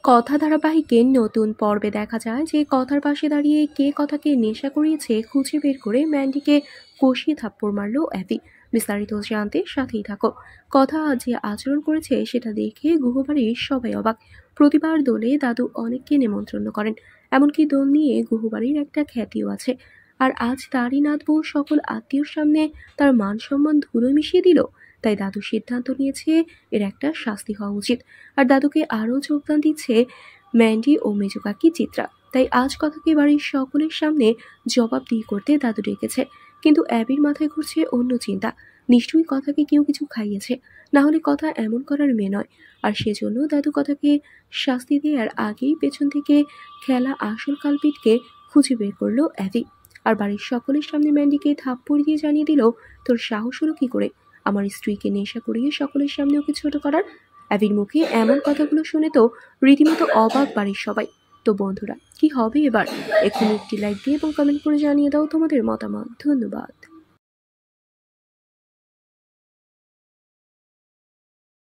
কথা ধারাবাহিকের নতুন পর্বে দেখা যায় যে কথার পাশে দাঁড়িয়ে কে কথাকে নেশা করিয়েছে খুঁজে বের করে ম্যান্ডিকে কষিয়ে থাপ্পড় মারল অ্যাবি। বিস্তারিত জানতে সাথেই থাকো। কথা আজ যে আচরণ করেছে সেটা দেখে গুহবাড়ির সবাই অবাক। প্রতিবার দোলে দাদু অনেককে নেমন্ত্রণ করেন, এমনকি দোল নিয়ে গুহবাড়ির একটা খ্যাতিও আছে। আর আজ তারই নাতবউ সকল আত্মীয়র সামনে তার মান সম্মান ধুলো মিশিয়ে দিল। তাই দাদু সিদ্ধান্ত নিয়েছে এর একটা শাস্তি হওয়া উচিত। আর দাদুকে আরও যোগদান দিচ্ছে ম্যান্ডি ও মেজো কাকি চিত্রা। তাই আজ কথাকে বাড়ির সকলের সামনে জবাবদিহি করতে দাদু ডেকেছে। কিন্তু অ্যাবির মাথায় ঘুরছে অন্য চিন্তা। নিশ্চয়ই কথাকে কেউ কিছু খাইয়েছে, না হলে কথা এমন করার মেয়ে নয়। আর সেজন্য দাদু কথাকে শাস্তি দেওয়ার আগেই পেছন থেকে খেলা আসল কালপিটকে খুঁজে বের করলো অ্যাবি। আর বাড়ির সকলের সামনে ম্যান্ডিকে থাপ্পড় দিয়ে জানিয়ে দিল, তোর সাহস হলো কি করে আমার স্ত্রীকে নেশা করিয়ে সকলের সামনে ওকে ছোট করার। অ্যাবির মুখে এমন কথাগুলো শুনে তো রীতিমতো অবাক বাড়ির সবাই। তো বন্ধুরা, কি হবে এবার? এক্ষুনি একটি লাইক দিয়ে এবং কমেন্ট করে জানিয়ে দাও তোমাদের মতামত। ধন্যবাদ।